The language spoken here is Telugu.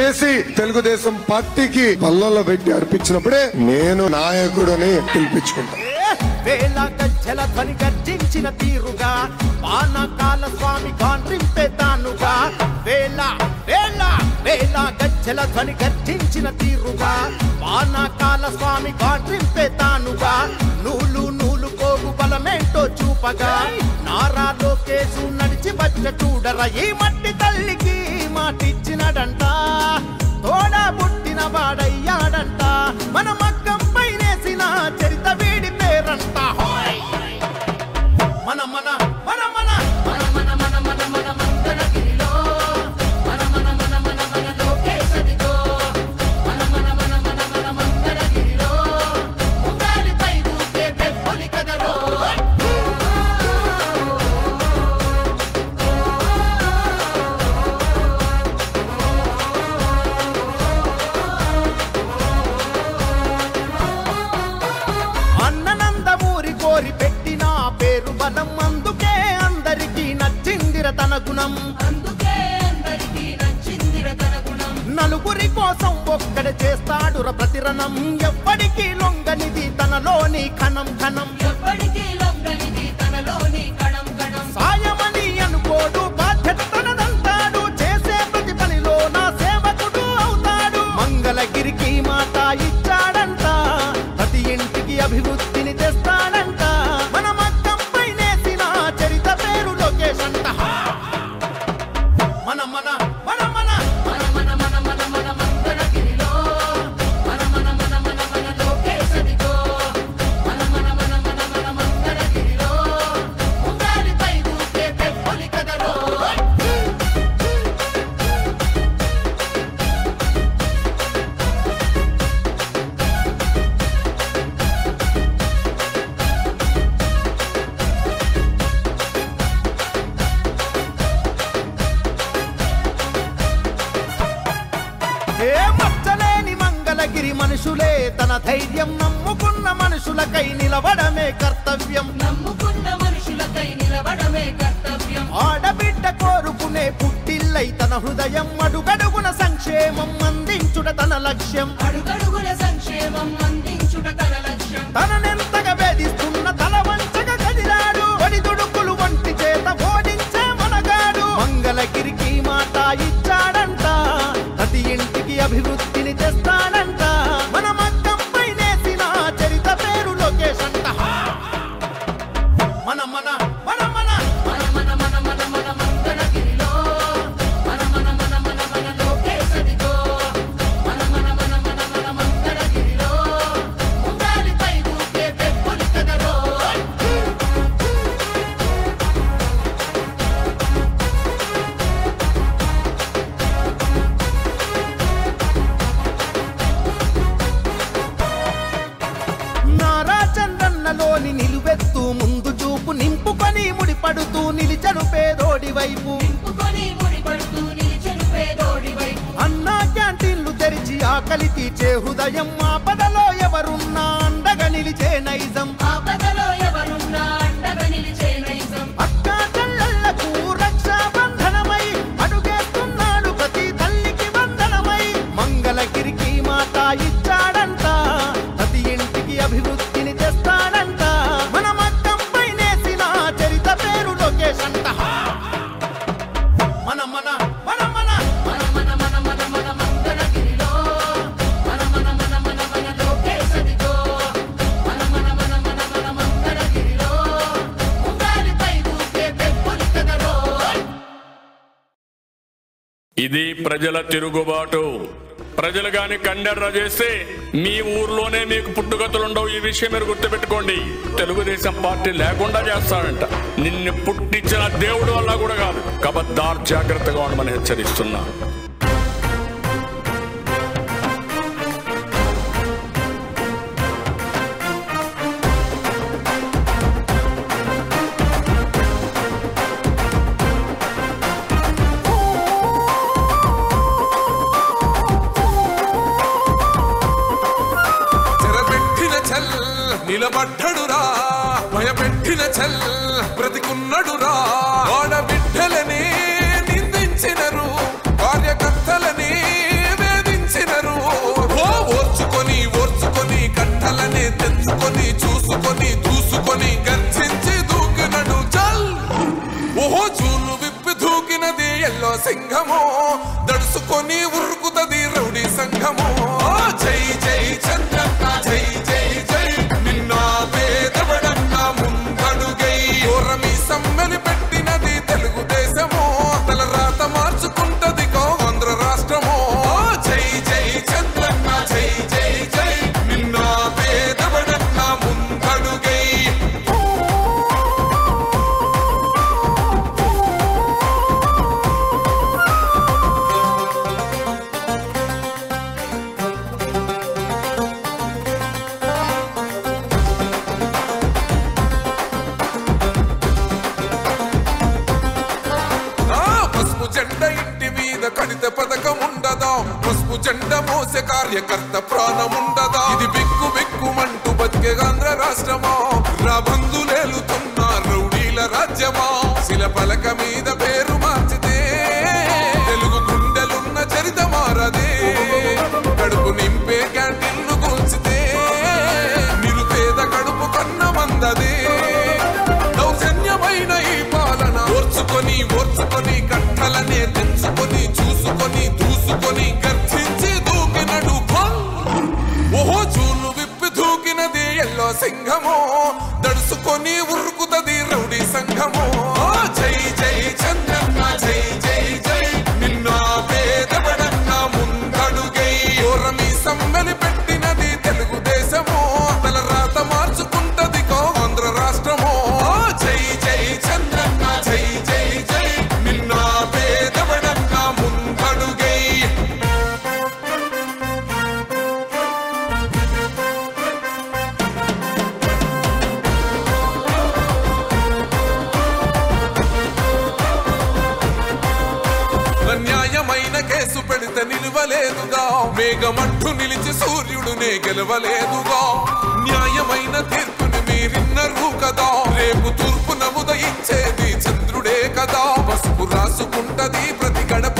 ఓటేసి తెలుగుదేశం పార్టీకి పల్లల్లో పెట్టి అర్పించినప్పుడే నేను నాయకుడని పిలిపించుకుంటాను. వేల గజ్జల ధ్వని గర్జించిన తీరుగా పానకాల స్వామి గాండ్రింపే తానుగా వేల వేల వేల గజ్జల ధ్వని గర్జించిన తీరుగా పానకాల స్వామి గాండ్రింపే తానుగా నూలు నూలు కోగు బలమేంటో చూపగా నారా లోకేశు నడిచి వచ్చ చూడరా ఈ మట్టి తల్లికి మాటిచ్చినడంట తోడా పుట్టిన వాడయ్యాడంట మన మగ్గం పైనేసిన చరిత వీడి పేరంట మన మన మన మన మన మన మన మన మన మంగళగిరిలో మన మన మన మన మన లోకేశదిగో మన మన మన మన మన మంగళగిరిలో ఉండాలిపై ఊకే పెప్పొలి కదరో అన్ననందమూరి కోరి పెట్టిన పేరు బలం అందుకే అందరికీ నచ్చిందిర తన గుణం నలుగురి కోసం ఒక్కడే చేస్తాడుర ప్రతిరణం ఎవ్వడికి లొంగనిది తనలోని కణం కణం సాయమని అనుకోడు బాధ్యత తనదంటాడు చేసే ప్రతి పనిలో నా సేవకుడు అవుతాడు మంగళగిరికి మాట ఇచ్చాడంట ప్రతి ఇంటికి అభివృద్ధిని తెస్తాడంట మన మగ్గం పైనేసిన చరిత పేరు లోకేశ్ అంట మన మన మన మన మన మన మన మన మన మంగళగిరిలో మన మన మన మన మన లోకేశదిగో మన మన మన మన మన మంగళగిరిలో ఉండాలిపై ఊకే పెప్పొలి కదరో ఏ మచ్చలేని మంగళగిరి మనుషులే తన ధైర్యం నమ్ముకున్న మనుషులకై నిలవడమే కర్తవ్యం ఆడబిడ్డ కోరుకునే పుట్టిల్లై తన హృదయం అడుగడుగున సంక్షేమం అందించుట తన లక్ష్యం తననెంతగా వేధిస్తున్న తల వంచగా కదిలాడు ఒడిదుడుకులు వంటి చేత ఓడించే మనగాడు మంగళగిరికి మాట ఇచ్చాడంట ప్రతి ఇంటికి అభివృద్ధిని తెస్తాడంట మన మగ్గం పైనేసిన చరిత పేరు లోకేశ్ అంట మన మన మన మన మన మన మన మన మన మంగళగిరిలో మన మన మన మన మన లోకేశదిగో మన మన మన మన మన మంగళగిరిలో ఉండాలిపై ఊకే పెప్పొలి కదరో నారా చంద్రన్నలోని నిలువెత్తు ముందు చూపు నింపుకొని ముడిపడుతూ నిలిచను పేదోడి వైపు అన్నా క్యాంటీన్లు తెరిచి ఆకలి తీర్చే హృదయం ఆపదలో ఎవరున్నా అండగా నిలిచే నైజం అక్కా చెల్లెళ్లకు రక్షాబంధనమై అడుగేస్తున్నాడు ప్రతి తల్లికి వందనమై మంగళగిరికి మాట ఇచ్చాడంట ప్రతి ఇంటికి అభివృద్ధిని తెస్తాడంట మన మగ్గం పైనేసిన చరిత పేరు లోకేశ్ అంట మన మన మన మన మన మన మన మన మన మంగళగిరిలో మన మన మన మన మన లోకేశదిగో మన మన మన మన మన మంగళగిరిలో ఉండాలిపై ఊకే పెప్పొలి కదరో ఇది ప్రజల తిరుగుబాటు. ప్రజలు గాని కండెర్ర చేస్తే మీ ఊర్లోనే మీకు పుట్టుగతులుండవు. ఈ విషయం మీరు గుర్తుపెట్టుకోండి. తెలుగుదేశం పార్టీ లేకుండా చేస్తాడంట. నిన్ను పుట్టించిన దేవుడు వల్ల కూడా కాదు. కబద్దార్ జాగ్రత్తగా ఉండమని హెచ్చరిస్తున్నా. నిలబడ్డడురా భయపెట్టిన చల్ బ్రతికున్నడురా ఆడబిడ్డలని నిందించినరు కార్యకర్తలని సింహమో దడుసుకొని ఉరుకుతది రౌడీ సంఘమో జై జై చంద్రన్న జై జై జై నిన్న పేదవడన్న ముందడుగై ఓరమి సమ్మెని పెట్టినది తెలుగుదేశమో తల రాత మార్చుకుంటది ఆంధ్ర రాష్ట్రమో జై జై చంద్రన్న జై జై జై నిన్న పేదవడన్న ముందడుగై జెండ ఇంటి మీద కడిత పథకం ఉండదా పసుపు జెండ మోసే కార్యకర్త ప్రాణముండదా ఇది బిక్కు బిక్కుమంటూ బతికే ఆంధ్ర రాష్ట్రమా రాబందులేలుతున్న రౌడీల రాజ్యమా శిల పలక మీద పేరు మార్చితే తెలుగు గుండెలున్న చరిత మారదే కడుపు నింపే క్యాంటీన్లు కూల్చితే నిరుపేద కడుపు కన్న మందదే దౌర్జన్యమైన ఈ పాలన ఓర్చుకొని ఓర్చుకొని కట్టలనే తెంచుకొని చూసుకొని దూసుకొని గర్జించి దూకినడు ఓహో చూలు విప్పి దూకినది ఎల్లో సింహమో దడుసుకొని ఉరుకుతది రౌడీ సంఘమో జై జై చంద్రన్న జై జై జై నిన్న పేదవడన్న ముందడుగై ఓరమి సమ్మెని పెట్టినది తెలుగుదేశమో తల రాత మార్చుకుంటది ఆంధ్ర రాష్ట్రమో జై జై చంద్రన్న జై జై జై నిన్న పేదవడన్న ముందడుగై అన్యాయమైన కేసు పెడితే నిలవలేదుగా మేఘమంటూ నిలిచి సూర్యుడునే గెలవలేదుగా న్యాయమైన తీర్పుని మీరిన్నరు కదా రేపు తూర్పున ఉదయించేది చంద్రుడే కదా పసుపు రాసుకుంటది ప్రతి గడప